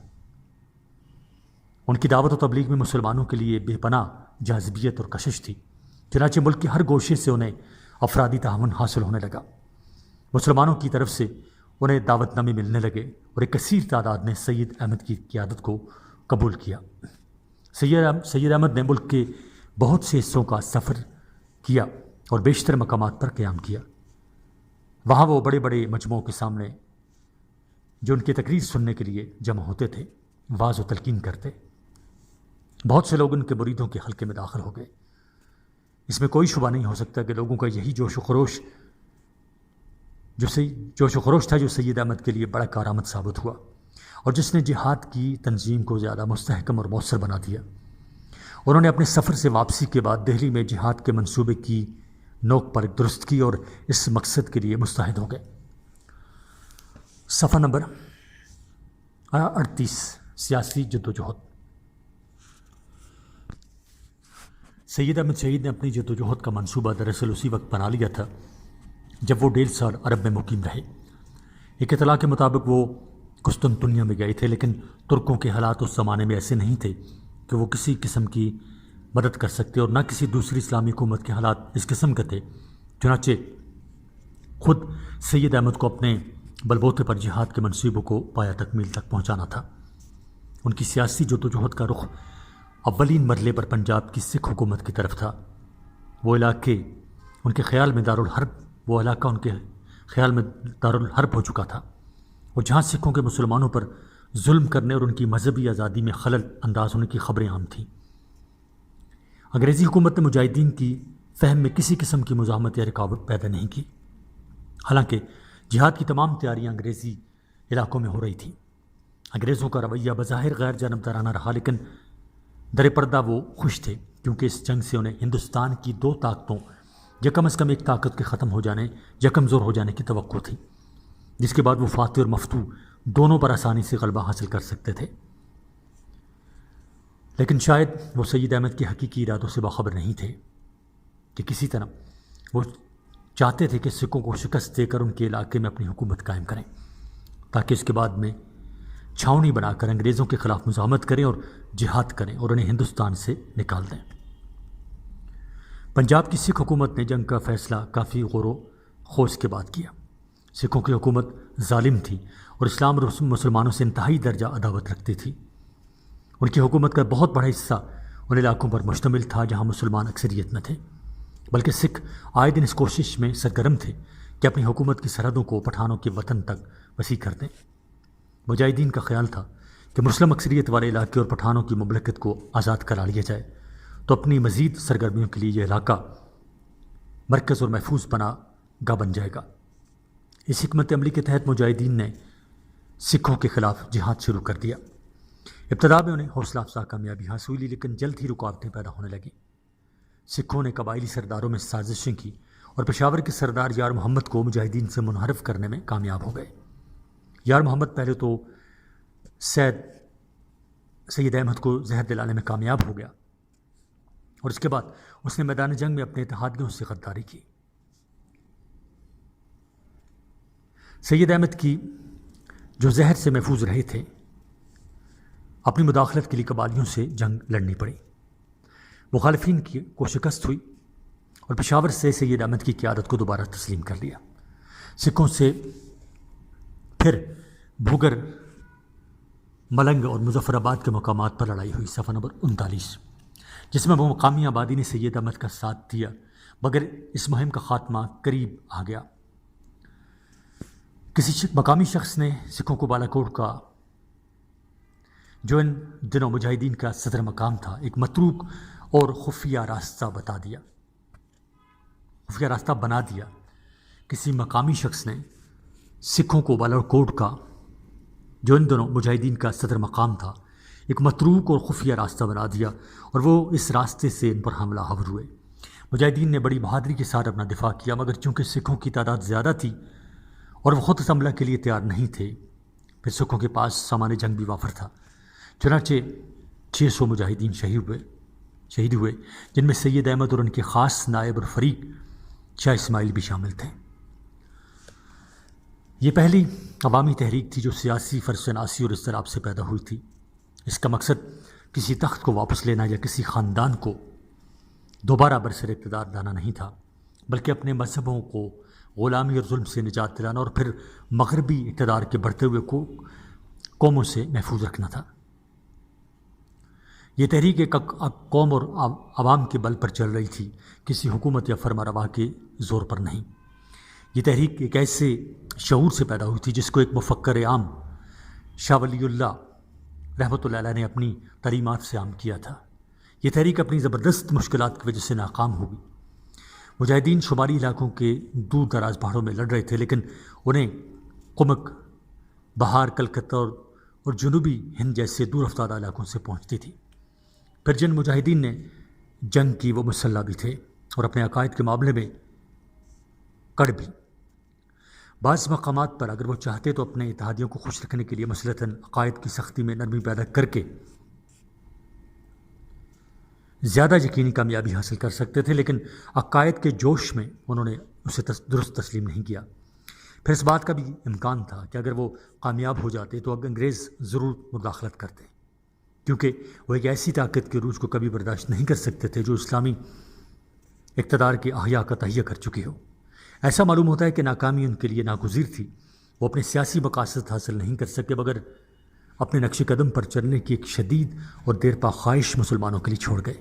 ان کی دعوت و تبلیغ میں مسلمانوں کے لیے بے پناہ جاذبیت اور کشش تھی، چنانچہ ملک کے ہر گوشے سے انہیں افرادی تعاون حاصل ہونے لگا۔ مسلمانوں کی طرف سے انہیں دعوت نامے ملنے لگے اور ایک کثیر تعداد نے سید احمد کی قیادت کو قبول کیا۔ سید احمد نے ملک کے بہت سے حصوں کا سفر کیا اور بیشتر مقامات پر قیام کیا۔ وہاں وہ بڑے بڑے مجموعوں کے سامنے جو ان کی تقریر سننے کے لیے جمع ہوتے تھے واعظ و تلقین کرتے۔ بہت سے لوگ ان کے مریدوں کے حلقے میں داخل ہو گئے۔ اس میں کوئی شبہ نہیں ہو سکتا کہ لوگوں کا یہی جوش و خروش تھا جو سید احمد کے لیے بڑا کارآمد ثابت ہوا اور جس نے جہاد کی تنظیم کو زیادہ مستحکم اور مؤثر بنا دیا۔ انہوں نے اپنے سفر سے واپسی کے بعد دہلی میں جہاد کے منصوبے کی نوک پر درست کی اور اس مقصد کے لیے مستعد ہو گئے۔ صفحہ نمبر 38 سیاسی جدوجہد۔ سید احمد شہید نے اپنی جدوجہد کا منصوبہ دراصل اسی وقت بنا لیا تھا جب وہ 1.5 سال عرب میں مقیم رہے۔ ایک اطلاع کے مطابق وہ قسطنطنیہ میں گئے تھے، لیکن ترکوں کے حالات اس زمانے میں ایسے نہیں تھے کہ وہ کسی قسم کی مدد کر سکتے، اور نہ کسی دوسری اسلامی حکومت کے حالات اس قسم کے تھے۔ چنانچہ خود سید احمد کو اپنے بلبوتے پر جہاد کے منصوبوں کو پایہ تکمیل تک پہنچانا تھا۔ ان کی سیاسی جدوجہد کا رخ اولین مرحلے پر پنجاب کی سکھ حکومت کی طرف تھا۔ وہ علاقہ ان کے خیال میں دارالحرب ہو چکا تھا، اور جہاں سکھوں کے مسلمانوں پر ظلم کرنے اور ان کی مذہبی آزادی میں خلل انداز ہونے کی خبریں عام تھیں۔ انگریزی حکومت نے مجاہدین کی فہم میں کسی قسم کی مزاحمت یا رکاوٹ پیدا نہیں کی، حالانکہ جہاد کی تمام تیاریاں انگریزی علاقوں میں ہو رہی تھیں۔ انگریزوں کا رویہ بظاہر غیر جانبدارانہ رہا، لیکن در پردہ وہ خوش تھے، کیونکہ اس جنگ سے انہیں ہندوستان کی دو طاقتوں یا کم از کم ایک طاقت کے ختم ہو جانے یا کمزور ہو جانے کی توقع تھی، جس کے بعد وہ فاتح اور مفتوح دونوں پر آسانی سے غلبہ حاصل کر سکتے تھے۔ لیکن شاید وہ سید احمد کے حقیقی ارادوں سے باخبر نہیں تھے کہ کسی طرح وہ چاہتے تھے کہ سکھوں کو شکست دے کر ان کے علاقے میں اپنی حکومت قائم کریں، تاکہ اس کے بعد میں چھاؤنی بنا کر انگریزوں کے خلاف مزاحمت کریں اور جہاد کریں اور انہیں ہندوستان سے نکال دیں۔ پنجاب کی سکھ حکومت نے جنگ کا فیصلہ کافی غور و خوض کے بعد کیا۔ سکھوں کی حکومت ظالم تھی اور اسلام اور مسلمانوں سے انتہائی درجہ عداوت رکھتی تھی۔ ان کی حکومت کا بہت بڑا حصہ ان علاقوں پر مشتمل تھا جہاں مسلمان اکثریت میں تھے، بلکہ سکھ آئے دن اس کوشش میں سرگرم تھے کہ اپنی حکومت کی سرحدوں کو پٹھانوں کے وطن تک وسیع کر دیں۔ مجاہدین کا خیال تھا کہ مسلم اکثریت والے علاقے اور پٹھانوں کی مملکت کو آزاد کرا لیا جائے تو اپنی مزید سرگرمیوں کے لیے یہ علاقہ مرکز اور محفوظ پناہ گاہ بن جائے گا۔ اس حکمت عملی کے تحت مجاہدین نے سکھوں کے خلاف جہاد شروع کر دیا۔ ابتدا میں انہیں حوصلہ افزا کامیابی حاصل ہوئی، لیکن جلد ہی رکاوٹیں پیدا ہونے لگیں۔ سکھوں نے قبائلی سرداروں میں سازشیں کی اور پشاور کے سردار یار محمد کو مجاہدین سے منحرف کرنے میں کامیاب ہو گئے۔ یار محمد پہلے تو سید احمد کو زہر دلانے میں کامیاب ہو گیا، اور اس کے بعد اس نے میدان جنگ میں اپنے اتحادیوں سے غداری کی۔ سید احمد کی جو زہر سے محفوظ رہے تھے، اپنی مداخلت کے لیے قبائلیوں سے جنگ لڑنی پڑی۔ مخالفین کو شکست ہوئی اور پشاور سے سید احمد کی قیادت کو دوبارہ تسلیم کر لیا۔ سکھوں سے پھر بھوگر، ملنگ اور مظفر آباد کے مقامات پر لڑائی ہوئی، صفحہ نمبر 39، جس میں وہ مقامی آبادی نے سید احمد کا ساتھ دیا، مگر اس مہم کا خاتمہ قریب آ گیا۔ کسی مقامی شخص نے سکھوں کو بالا کوٹ کا، جو ان دنوں مجاہدین کا صدر مقام تھا، ایک متروک اور خفیہ راستہ بنا دیا۔ کسی مقامی شخص نے سکھوں کو بالا کوٹ کا، جو ان دنوں مجاہدین کا صدر مقام تھا، ایک متروک اور خفیہ راستہ بنا دیا، اور وہ اس راستے سے ان پر حملہ آور ہوئے۔ مجاہدین نے بڑی بہادری کے ساتھ اپنا دفاع کیا، مگر چونکہ سکھوں کی تعداد زیادہ تھی اور وہ خود اس حملہ کے لیے تیار نہیں تھے، پھر سکھوں کے پاس سامان جنگ بھی وافر تھا۔ چنانچہ 600 مجاہدین شہید ہوئے، جن میں سید احمد اور ان کے خاص نائب اور فریق شاہ اسماعیل بھی شامل تھے۔ یہ پہلی عوامی تحریک تھی جو سیاسی فرشناسی اور اضطراب سے پیدا ہوئی تھی۔ اس کا مقصد کسی تخت کو واپس لینا یا کسی خاندان کو دوبارہ برسر اقتدار لانا نہیں تھا، بلکہ اپنے مذہبوں کو غلامی اور ظلم سے نجات دلانا اور پھر مغربی اقتدار کے بڑھتے ہوئے قوموں سے محفوظ رکھنا تھا۔ یہ تحریک ایک قوم اور عوام کے بل پر چل رہی تھی، کسی حکومت یا فرما روا کے زور پر نہیں۔ یہ تحریک ایک ایسے شعور سے پیدا ہوئی تھی جس کو ایک مفکر عام شاہ ولی اللہ رحمۃ اللہ علیہ نے اپنی تعلیمات سے عام کیا تھا۔ یہ تحریک اپنی زبردست مشکلات کی وجہ سے ناکام ہوئی۔ مجاہدین شمالی علاقوں کے دور دراز پہاڑوں میں لڑ رہے تھے، لیکن انہیں قمک، بہار، کلکتہ اور جنوبی ہند جیسے دور افتادہ علاقوں سے پہنچتی تھی۔ پھر جن مجاہدین نے جنگ کی وہ مسلح بھی تھے اور اپنے عقائد کے معاملے میں کڑ بھی۔ بعض مقامات پر اگر وہ چاہتے تو اپنے اتحادیوں کو خوش رکھنے کے لیے مثلاً عقائد کی سختی میں نرمی پیدا کر کے زیادہ یقینی کامیابی حاصل کر سکتے تھے، لیکن عقائد کے جوش میں انہوں نے اسے درست تسلیم نہیں کیا۔ پھر اس بات کا بھی امکان تھا کہ اگر وہ کامیاب ہو جاتے تو انگریز ضرور مداخلت کرتے، کیونکہ وہ ایک ایسی طاقت کے عروج کو کبھی برداشت نہیں کر سکتے تھے جو اسلامی اقتدار کے احیا کا تہیہ کر چکے ہو۔ ایسا معلوم ہوتا ہے کہ ناکامی ان کے لیے ناگزیر تھی۔ وہ اپنے سیاسی مقاصد حاصل نہیں کر سکے، مگر اپنے نقش قدم پر چلنے کی ایک شدید اور دیرپا خواہش مسلمانوں کے لیے چھوڑ گئے۔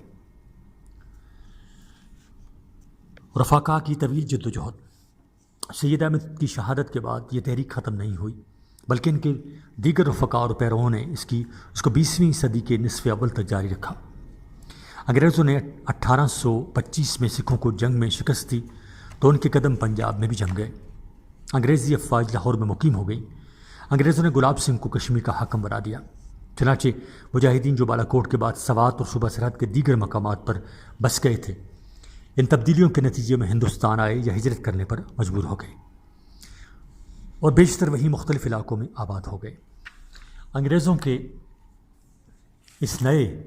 رفاقہ کی طویل جدوجہد، سید احمد کی شہادت کے بعد یہ تحریک ختم نہیں ہوئی، بلکہ ان کے دیگر رفقاء اور پیرووں نے اس کو 20ویں صدی کے نصف اول تک جاری رکھا۔ انگریزوں نے 1825 میں سکھوں کو جنگ میں شکست دی تو ان کے قدم پنجاب میں بھی جم گئے۔ انگریزی افواج لاہور میں مقیم ہو گئی۔ انگریزوں نے گلاب سنگھ کو کشمیر کا حاکم بنا دیا۔ چنانچہ مجاہدین جو بالا کوٹ کے بعد سوات اور صوبہ سرحد کے دیگر مقامات پر بس گئے تھے، ان تبدیلیوں کے نتیجے میں ہندوستان آئے یا ہجرت کرنے پر مجبور ہو گئے اور بیشتر وہی مختلف علاقوں میں آباد ہو گئے۔ انگریزوں کے اس نئے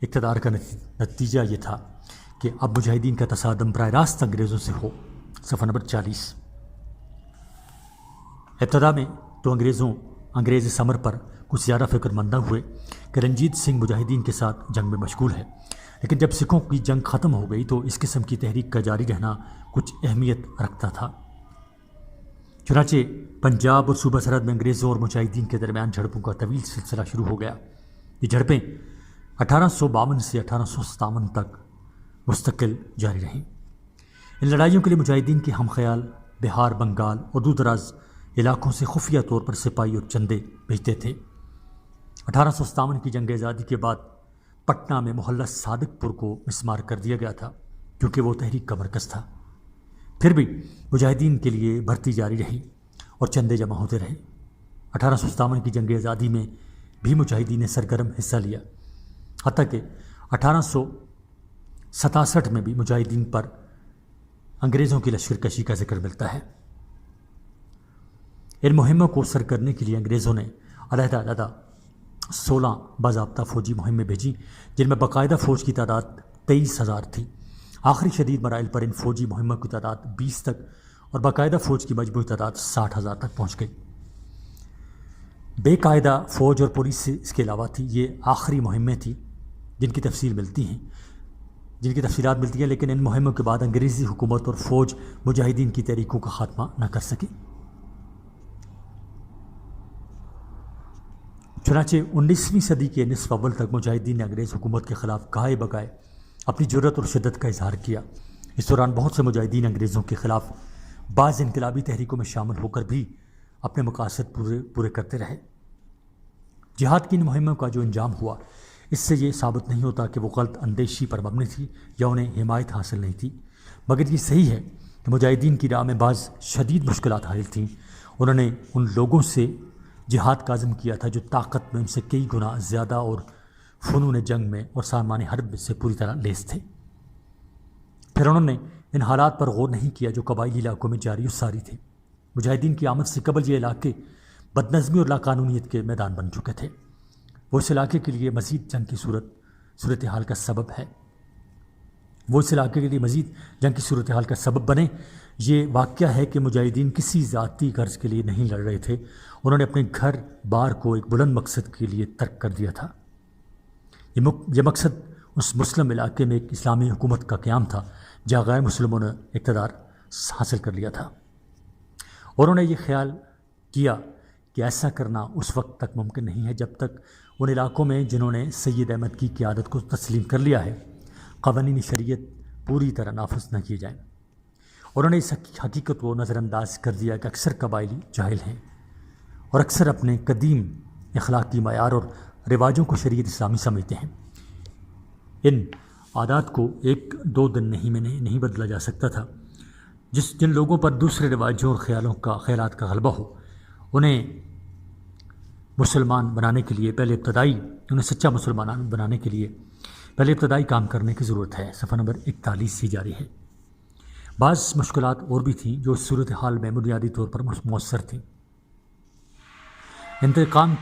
اقتدار کا نتیجہ یہ تھا کہ اب مجاہدین کا تصادم براہ راست انگریزوں سے ہو۔ صفحہ نمبر 40۔ ابتدا میں تو انگریز سمر پر کچھ زیادہ فکر مند نہ ہوئے کہ رنجیت سنگھ مجاہدین کے ساتھ جنگ میں مشغول ہے، لیکن جب سکھوں کی جنگ ختم ہو گئی تو اس قسم کی تحریک کا جاری رہنا کچھ اہمیت رکھتا تھا۔ چنانچہ پنجاب اور صوبہ سرحد میں انگریزوں اور مجاہدین کے درمیان جھڑپوں کا طویل سلسلہ شروع ہو گیا۔ یہ جھڑپیں 1852 سے 1857 تک مستقل جاری رہیں۔ ان لڑائیوں کے لیے مجاہدین کے ہم خیال بہار، بنگال اور دور دراز علاقوں سے خفیہ طور پر سپاہی اور چندے بھیجتے تھے۔ 1857 کی جنگ آزادی کے بعد پٹنہ میں محلہ صادق پور کو مسمار کر دیا گیا تھا کیونکہ وہ تحریک کا مرکز تھا۔ پھر بھی مجاہدین کے لیے بھرتی جاری رہی اور چندے جمع ہوتے رہے۔ 1857 کی جنگ آزادی میں بھی مجاہدین نے سرگرم حصہ لیا، حتیٰ کہ 1867 میں بھی مجاہدین پر انگریزوں کی لشکر کشی کا ذکر ملتا ہے۔ ان مہموں کو سر کرنے کے لیے انگریزوں نے علیحدہ 16 باضابطہ فوجی مہمیں بھیجیں، جن میں باقاعدہ فوج کی تعداد 23,000 تھی۔ آخری شدید مراحل پر ان فوجی مہموں کی تعداد 20 تک اور باقاعدہ فوج کی مجموعی تعداد 60,000 تک پہنچ گئی۔ بے قاعدہ فوج اور پولیس سے اس کے علاوہ تھی۔ یہ آخری مہمیں تھیں جن کی تفصیلات ملتی ہیں، لیکن ان مہموں کے بعد انگریزی حکومت اور فوج مجاہدین کی تحریکوں کا خاتمہ نہ کر سکی۔ چنانچہ 19ویں صدی کے نصف اول تک مجاہدین نے انگریز حکومت کے خلاف گائے بگائے اپنی جرأت اور شدت کا اظہار کیا۔ اس دوران بہت سے مجاہدین انگریزوں کے خلاف بعض انقلابی تحریکوں میں شامل ہو کر بھی اپنے مقاصد پورے کرتے رہے۔ جہاد کی ان مہموں کا جو انجام ہوا، اس سے یہ ثابت نہیں ہوتا کہ وہ غلط اندیشی پر مبنی تھی یا انہیں حمایت حاصل نہیں تھی، مگر یہ صحیح ہے کہ مجاہدین کی راہ میں بعض شدید مشکلات حائل تھیں۔ انہوں نے ان لوگوں سے جہاد کا عزم کیا تھا جو طاقت میں ان سے کئی گنا زیادہ اور فنون جنگ میں اور سامان حرب سے پوری طرح لیس تھے۔ پھر انہوں نے ان حالات پر غور نہیں کیا جو قبائلی علاقوں میں جاری و ساری تھے۔ مجاہدین کی آمد سے قبل یہ علاقے بدنظمی اور لاقانونیت کے میدان بن چکے تھے۔ وہ اس علاقے کے لیے مزید جنگ کی صورتحال کا سبب بنے۔ یہ واقعہ ہے کہ مجاہدین کسی ذاتی غرض کے لیے نہیں لڑ رہے تھے، انہوں نے اپنے گھر بار کو ایک بلند مقصد کے لیے ترک کر دیا تھا۔ یہ مقصد اس مسلم علاقے میں ایک اسلامی حکومت کا قیام تھا جہاں غیر مسلموں نے اقتدار حاصل کر لیا تھا۔ انہوں نے یہ خیال کیا کہ ایسا کرنا اس وقت تک ممکن نہیں ہے جب تک ان علاقوں میں جنہوں نے سید احمد کی قیادت کو تسلیم کر لیا ہے قوانین شریعت پوری طرح نافذ نہ کیے جائیں۔ انہوں نے اس حقیقت کو نظر انداز کر دیا کہ اکثر قبائلی جاہل ہیں اور اکثر اپنے قدیم اخلاقی معیار اور رواجوں کو شریعت اسلامی سمجھتے ہیں۔ ان عادات کو 1-2 دن میں نہیں بدلا جا سکتا تھا۔ جن لوگوں پر دوسرے رواجوں اور خیالات کا غلبہ ہو، انہیں مسلمان بنانے کے لیے انہیں سچا مسلمان بنانے کے لیے پہلے ابتدائی کام کرنے کی ضرورت ہے۔ صفحہ نمبر 41 سے جاری ہے۔ بعض مشکلات اور بھی تھیں جو اس صورتحال میں بنیادی طور پر مؤثر تھیں۔ انتقام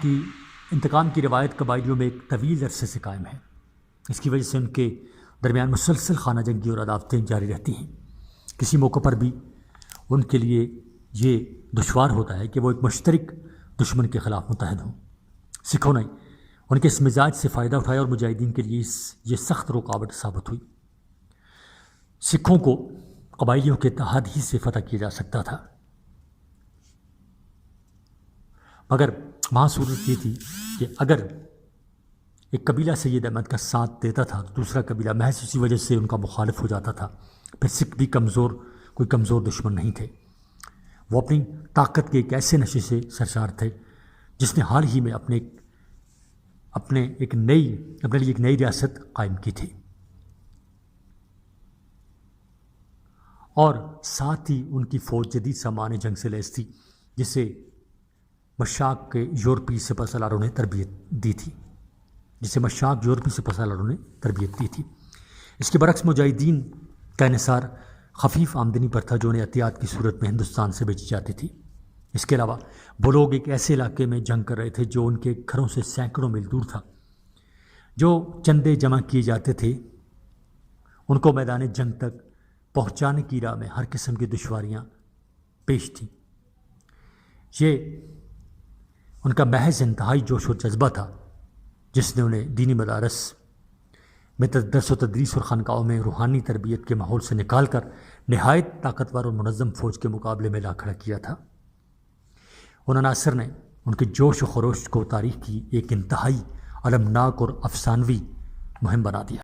کی روایت قبائلیوں میں ایک طویل عرصے سے قائم ہے۔ اس کی وجہ سے ان کے درمیان مسلسل خانہ جنگی اور عداوتیں جاری رہتی ہیں۔ کسی موقع پر بھی ان کے لیے یہ دشوار ہوتا ہے کہ وہ ایک مشترک دشمن کے خلاف متحد ہوں۔ سکھوں نے ان کے اس مزاج سے فائدہ اٹھایا اور مجاہدین کے لیے یہ سخت رکاوٹ ثابت ہوئی۔ سکھوں کو قبائلیوں کے اتحاد ہی سے فتح کیا جا سکتا تھا، مگر وہاں صورت یہ تھی کہ اگر ایک قبیلہ سید احمد کا ساتھ دیتا تھا تو دوسرا قبیلہ محض اسی وجہ سے ان کا مخالف ہو جاتا تھا۔ پھر سکھ بھی کوئی کمزور دشمن نہیں تھے، وہ اپنی طاقت کے ایک ایسے نشے سے سرشار تھے جس نے حال ہی میں اپنے لیے ایک نئی ریاست قائم کی تھی۔ اور ساتھ ہی ان کی فوج جدید سامان جنگ سے لیس تھی، جسے مشاق کے یورپی سپہ سالاروں نے تربیت دی تھی اس کے برعکس مجاہدین کا انحصار خفیف آمدنی پر تھا جو انہیں احتیاط کی صورت میں ہندوستان سے بیچی جاتی تھی۔ اس کے علاوہ وہ لوگ ایک ایسے علاقے میں جنگ کر رہے تھے جو ان کے گھروں سے سینکڑوں میل دور تھا۔ جو چندے جمع کیے جاتے تھے ان کو میدان جنگ تک پہنچانے کی راہ میں ہر قسم کی دشواریاں پیش تھیں۔ یہ ان کا محض انتہائی جوش و جذبہ تھا جس نے انہیں دینی مدارس میں درس و تدریس اور خانقاہوں میں روحانی تربیت کے ماحول سے نکال کر نہایت طاقتور اور منظم فوج کے مقابلے میں لا کھڑا کیا تھا۔ ان عناصر نے ان کے جوش و خروش کو تاریخ کی ایک انتہائی المناک اور افسانوی مہم بنا دیا۔